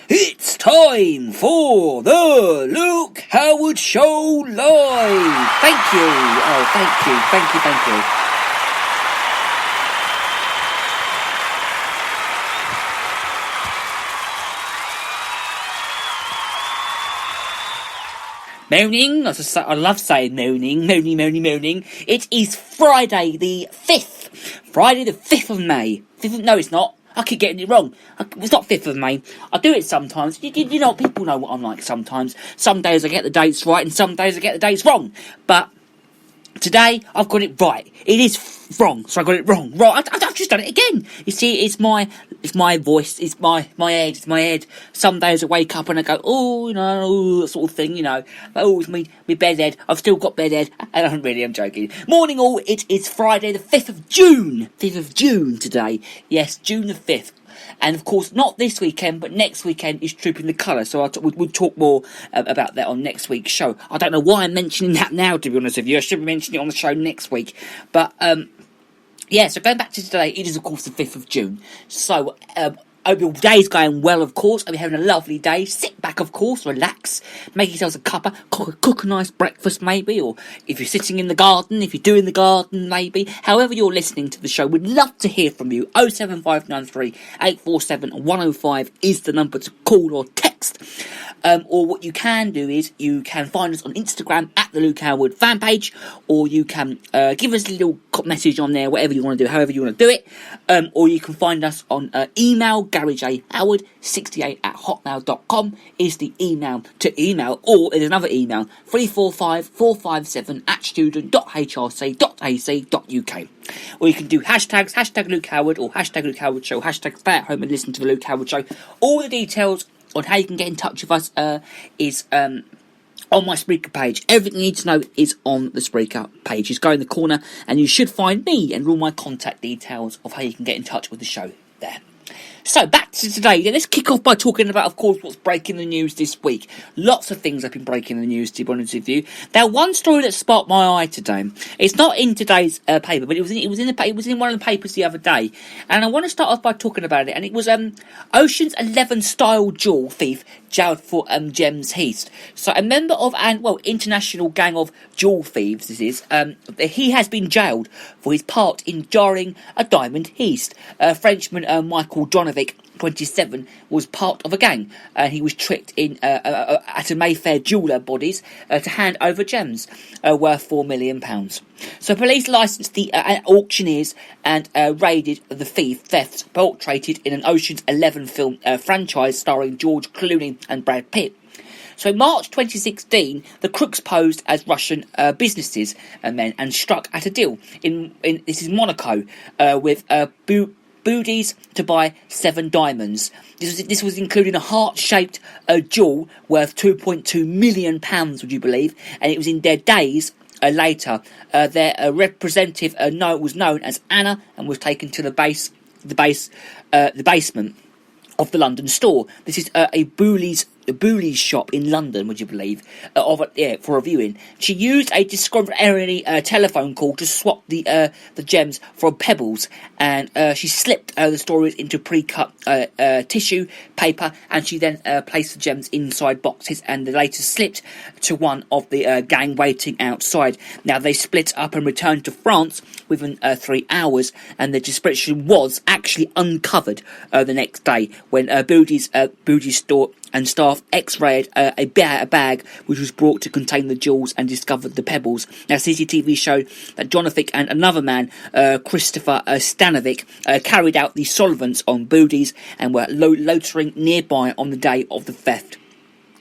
It's time for the Luke Howard Show Live. Thank you. Oh, thank you. Moaning, I love saying moaning. It is Friday the 5th of May. No, it's not. I keep getting it wrong. It's not 5th of May. I do it sometimes. You know, people know what I'm like sometimes. Some days I get the dates right and some days I get the dates wrong. But today I've got it right. It is wrong, so I got it wrong. Right, I've just done it again. You see, it's my voice, it's my head. Some days I wake up and I go, oh, you know, that sort of thing, you know. Oh, it's me bedhead. I've still got bedhead. I'm joking. Morning all, it is Friday the 5th of June. 5th of June today. Yes, June the 5th. And of course, not this weekend, but next weekend is Trooping the Colour. So we'll talk more about that on next week's show. I don't know why I'm mentioning that now, to be honest with you. I should be mentioning it on the show next week. But, yeah, so going back to today, it is, of course, the 5th of June. So, hope your day's going well, of course. Hope you're having a lovely day. Sit back, of course, relax. Make yourselves a cuppa. Cook a nice breakfast, maybe. Or if you're sitting in the garden, if you're doing the garden, maybe. However you're listening to the show, we'd love to hear from you. 07593 847 105 is the number to call or text. Or what you can do is you can find us on Instagram at the Luke Howard fan page, or you can give us a little message on there, whatever you want to do, however you want to do it. Or you can find us on email, GaryJHoward68@hotmail.com is the email to email, or there's another email, 345-457@student.hrc.ac.uk. Or you can do hashtags, hashtag Luke Howard, or hashtag Luke Howard Show, hashtag stay at home and listen to the Luke Howard Show. All the details on how you can get in touch with us is on my Spreaker page. Everything you need to know is on the Spreaker page. Just go in the corner and you should find me and all my contact details of how you can get in touch with the show there. So, back to today. Let's kick off by talking about, of course, what's breaking the news this week. Lots of things have been breaking the news, to be honest with you. Now, one story that sparked my eye today, it's not in today's paper, but it was in one of the papers the other day. And I want to start off by talking about it. And it was Ocean's 11 style jewel thief jailed for gems heist. So, a member of international gang of jewel thieves, this is, he has been jailed for his part in jarring a diamond heist. Frenchman Michael Donovan, 27, was part of a gang, and he was tricked in at a Mayfair jeweller bodies to hand over gems worth £4 million. So police licensed the auctioneers and raided the thefts perpetrated in an Ocean's 11 film franchise starring George Clooney and Brad Pitt. So in March 2016, the crooks posed as Russian businesses and men and struck at a deal in this is Monaco with booties to buy 7 diamonds. This was including a heart-shaped jewel worth £2.2 million, would you believe? And it was in their days later. Their representative was known as Anna and was taken to the basement of the London store. This is a Booley's shop in London, would you believe, for a viewing. She used a discretionary telephone call to swap the gems for pebbles, and she slipped the stories into pre-cut tissue paper, and she then placed the gems inside boxes, and they later slipped to one of the gang waiting outside. Now, they split up and returned to France within 3 hours, and the description was actually uncovered the next day when Boody's store and staff x-rayed a bag which was brought to contain the jewels and discovered the pebbles. Now, CCTV showed that Jonovic and another man, Christopher Stanovic, carried out the solvents on Boody's and were loitering nearby on the day of the theft.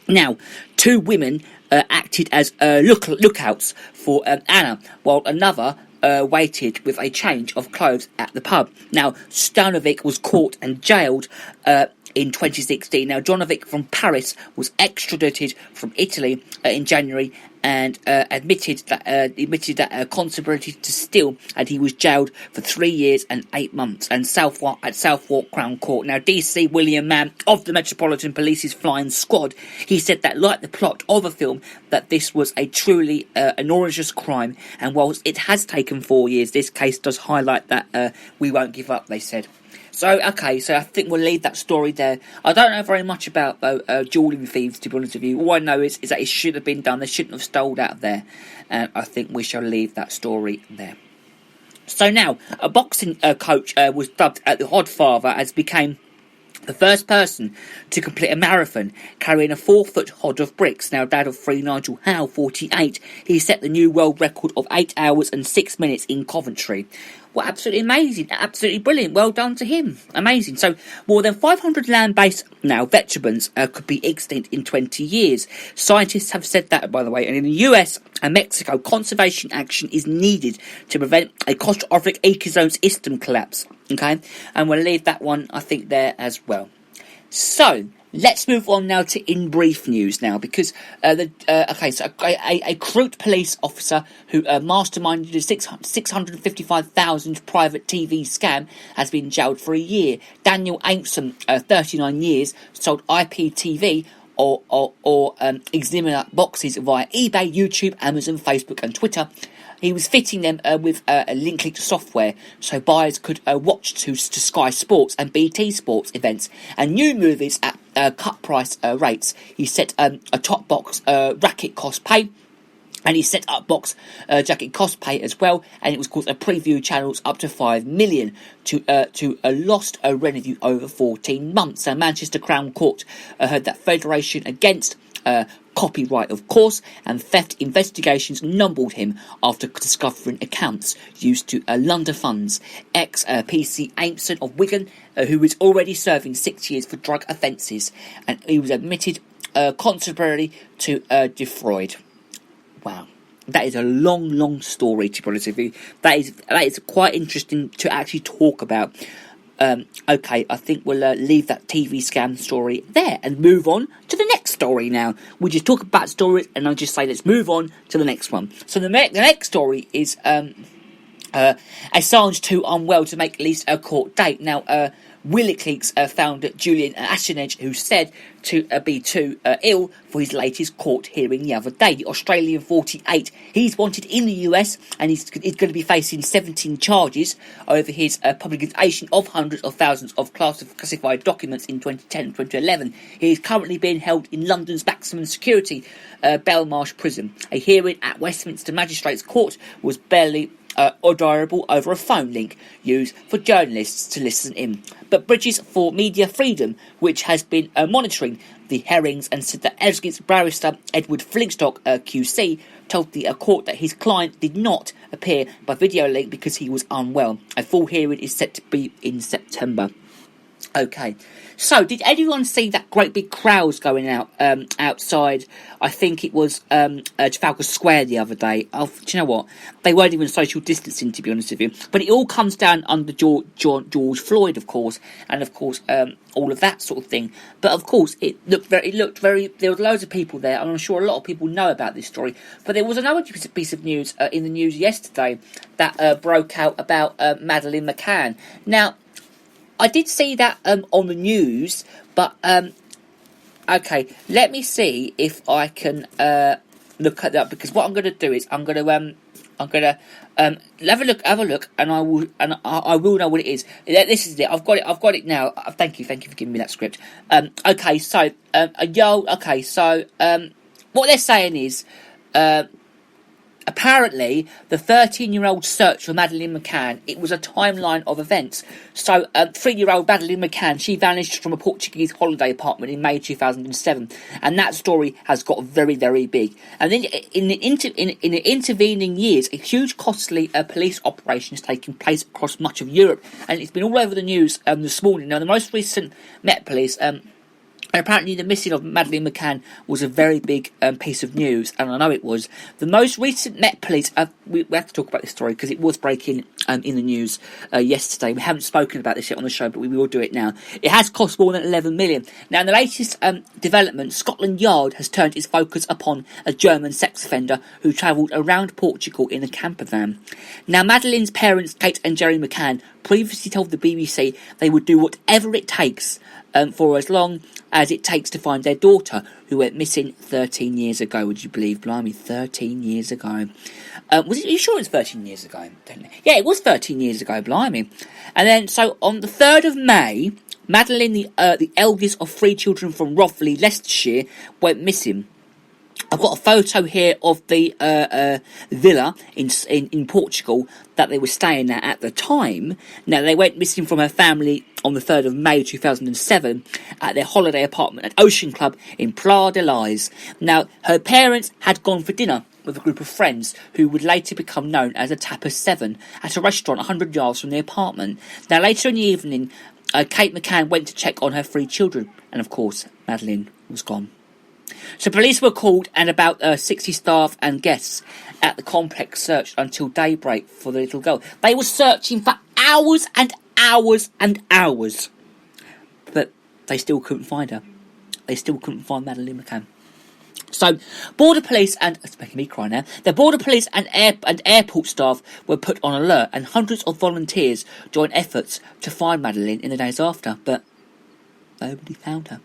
Now, 2 women acted as lookouts for Anna, while another waited with a change of clothes at the pub. Now, Stanovic was caught and jailed in 2016. Now, Jonovic from Paris was extradited from Italy in January and admitted that conspiracy to steal, and he was jailed for 3 years and 8 months at Southwark Crown Court. Now, DC William Mann of the Metropolitan Police's flying squad, he said that, like the plot of a film, that this was a truly enormous crime, and whilst it has taken 4 years, this case does highlight that we won't give up, they said. So, okay, so I think we'll leave that story there. I don't know very much about jewellery thieves, to be honest with you. All I know is that it should have been done. They shouldn't have stole out of there. And I think we shall leave that story there. So now, a boxing coach was dubbed the Hodfather as became the first person to complete a marathon carrying a 4-foot hod of bricks. Now, dad of 3, Nigel Howe, 48, he set the new world record of 8 hours and 6 minutes in Coventry. Well, absolutely amazing, absolutely brilliant. Well done to him. Amazing. So, more than 500 land-based veterans could be extinct in 20 years. Scientists have said that, by the way. And in the US and Mexico, conservation action is needed to prevent a catastrophic ecosystem system collapse. Okay? And we'll leave that one, I think, there as well. So, let's move on now to in brief news now, because a Croute police officer who masterminded a 655,000 private TV scam has been jailed for a year. Daniel Aimson, 39 years, sold IPTV or examiner boxes via eBay, YouTube, Amazon, Facebook, and Twitter. He was fitting them with a link software so buyers could watch to Sky Sports and BT Sports events and new movies at cut price rates. He set a top box racket cost pay, and he set up box jacket cost pay as well, and it was called a preview channels up to 5 million to a lost revenue over 14 months. So Manchester Crown Court heard that Federation against copyright, of course, and theft investigations numbered him after discovering accounts used to launder funds. Ex-PC Aimson of Wigan, who was already serving 6 years for drug offences, and he was admitted contemporarily to defraud. Wow. That is a long story, to be honest with you. That is quite interesting to actually talk about. Okay, I think we'll leave that TV scam story there and move on to the next story now. We just talk about stories and I'll just say let's move on to the next one. So the next story is Assange too unwell to make at least a court date. Now, WikiLeaks found Julian Assange, who said to be too ill for his latest court hearing the other day. The Australian 48, he's wanted in the US and he's going to be facing 17 charges over his publication of hundreds of thousands of classified documents in 2010 and 2011. He is currently being held in London's maximum security Belmarsh prison. A hearing at Westminster Magistrates Court was barely audible over a phone link used for journalists to listen in. But Bridges for Media Freedom, which has been monitoring the hearings, and said that Esgid's barrister Edward Flintstock QC told the court that his client did not appear by video link because he was unwell. A full hearing is set to be in September. Okay, so did anyone see that great big crowds going out outside? I think it was Trafalgar Square the other day. Oh, do you know what? They weren't even social distancing, to be honest with you. But it all comes down under George Floyd, of course, and of course all of that sort of thing. But of course, it looked very. There were loads of people there, and I'm sure a lot of people know about this story. But there was another piece of news in the news yesterday that broke out about Madeleine McCann. Now, I did see that on the news, but okay, let me see if I can look at that, because what I'm going to do is I'm going to have a look, and I will know what it is. This is it. I've got it now. Thank you for giving me that script. Okay, so what they're saying is, apparently, the 13-year-old search for Madeleine McCann, it was a timeline of events. So, 3-year-old Madeleine McCann, she vanished from a Portuguese holiday apartment in May 2007. And that story has got very, very big. And then, in the intervening years, a huge, costly police operation has taken place across much of Europe. And it's been all over the news this morning. Now, the most recent Met Police... apparently, the missing of Madeleine McCann was a very big piece of news, and I know it was. The most recent Met Police... we have to talk about this story because it was breaking in the news yesterday. We haven't spoken about this yet on the show, but we will do it now. It has cost more than 11 million. Now, in the latest development, Scotland Yard has turned its focus upon a German sex offender who travelled around Portugal in a camper van. Now, Madeleine's parents, Kate and Jerry McCann, previously told the BBC they would do whatever it takes for as long as it takes to find their daughter, who went missing 13 years ago. Would you believe? Blimey, 13 years ago. Are you sure it was 13 years ago? Yeah, it was 13 years ago, blimey. And then, so on the 3rd of May, Madeleine, the eldest of 3 children from Rothley, Leicestershire, went missing. I've got a photo here of the villa in Portugal that they were staying at the time. Now, they went missing from her family on the 3rd of May 2007 at their holiday apartment at Ocean Club in Playa de Lies. Now, her parents had gone for dinner with a group of friends who would later become known as the Tapas 7 at a restaurant 100 yards from the apartment. Now, later in the evening, Kate McCann went to check on her 3 children, and of course, Madeleine was gone. So police were called, and about 60 staff and guests at the complex searched until daybreak for the little girl. They were searching for hours and hours and hours, but they still couldn't find her. They still couldn't find Madeleine McCann. So, border police and it's making me cry now. The border police and airport staff were put on alert, and hundreds of volunteers joined efforts to find Madeleine in the days after, but nobody found her.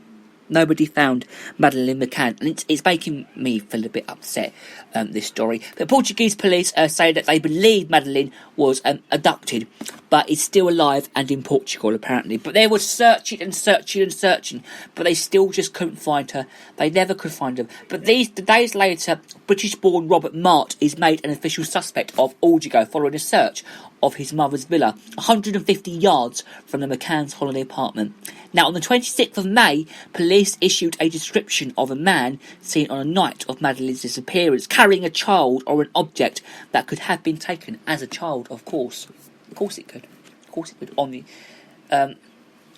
Nobody found Madeleine McCann, and it's making me feel a bit upset, this story. The Portuguese police say that they believe Madeleine was abducted, but is still alive and in Portugal, apparently. But they were searching and searching and searching, but they still just couldn't find her. They never could find her. But the days later, British-born Robert Mart is made an official suspect of Algigo following a search of his mother's villa, 150 yards from the McCann's holiday apartment. Now, on the 26th of May, police issued a description of a man seen on a night of Madeleine's disappearance, carrying a child or an object that could have been taken as a child, of course. Of course it could. Of course it could.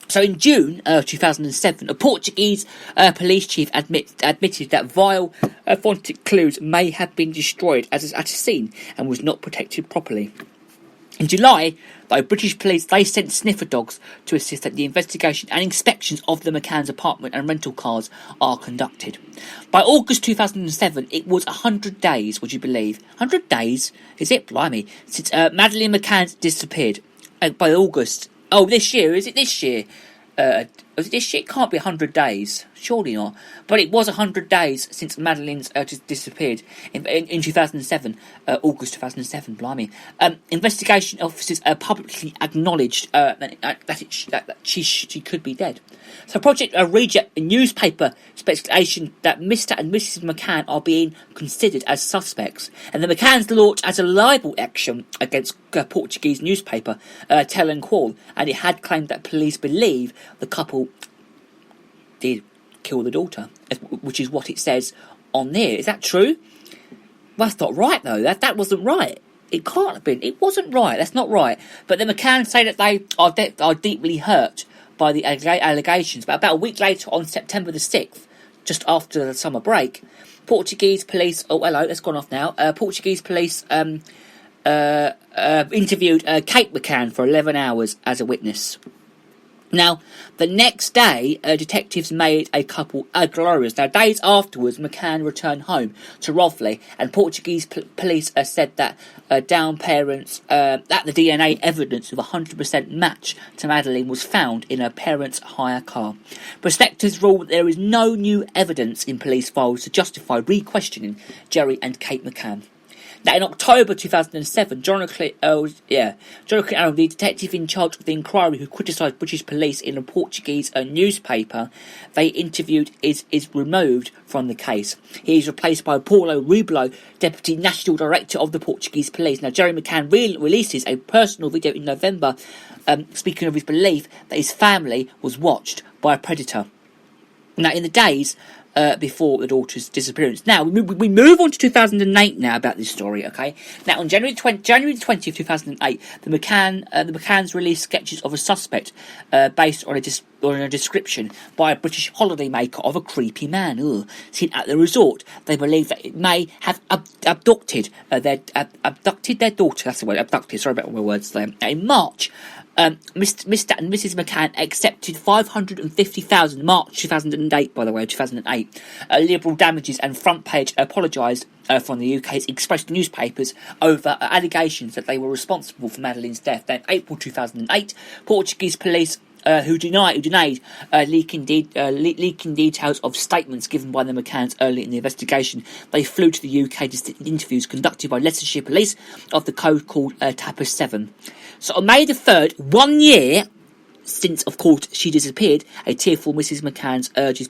So in June 2007, a Portuguese police chief admitted that vile phonetic clues may have been destroyed at a scene and was not protected properly. In July, though, British police, they sent sniffer dogs to assist at the investigation, and inspections of the McCann's apartment and rental cars are conducted. By August 2007, it was 100 days, would you believe? 100 days? Is it? Blimey. Since Madeleine McCann disappeared. By August. Oh, this year. Is it this year? Was it this year? It can't be 100 days. Surely not. But it was 100 days since Madeleine's just disappeared in 2007, August 2007. Blimey. Investigation officers publicly acknowledged that she could be dead. So Project Reject, a newspaper, speculation that Mr. and Mrs. McCann are being considered as suspects, and the McCanns launched as a libel action against a Portuguese newspaper, Tel and Qual, and it had claimed that police believe the couple did kill the daughter, which is what it says on there. Is that true? Well, that's not right, though. That wasn't right. It can't have been. It wasn't right. That's not right. But the McCanns say that they are deeply hurt by the allegations. But about a week later, on September the 6th, just after the summer break, Portuguese police... Oh, hello, that's gone off now. Portuguese police interviewed Kate McCann for 11 hours as a witness. Now, the next day, detectives made a couple glorious. Now, days afterwards, McCann returned home to Rothley, and Portuguese police said that Down parents, that the DNA evidence of 100% match to Madeleine was found in her parents' hire car. Prospectors ruled that there is no new evidence in police files to justify re-questioning Jerry and Kate McCann. Now, in October 2007, Jonathan Arnold, the detective in charge of the inquiry who criticised British police in a Portuguese newspaper they interviewed, is removed from the case. He is replaced by Paulo Rublo, Deputy National Director of the Portuguese Police. Now, Jerry McCann releases a personal video in November, speaking of his belief that his family was watched by a predator. Now, in the days before the daughter's disappearance. Now, we move on to 2008 now about this story, okay? Now, on January 20th, 2008, the McCanns released sketches of a suspect based on a description by a British holidaymaker of a creepy man seen at the resort. They believe that it may have abducted their daughter. That's the word, abducted. Sorry about my words there. In March Mr. and Mrs. McCann accepted $550,000, March 2008, by the way, 2008, liberal damages, and front page apologised from the UK's expressed newspapers over allegations that they were responsible for Madeleine's death. Then, April 2008, Portuguese police who denied leaking details of statements given by the McCanns early in the investigation. They flew to the UK to sit in interviews conducted by Leicestershire Police of the code called Tapper 7. So on May the 3rd, 1 year since, of course, she disappeared, a tearful Mrs. McCann urges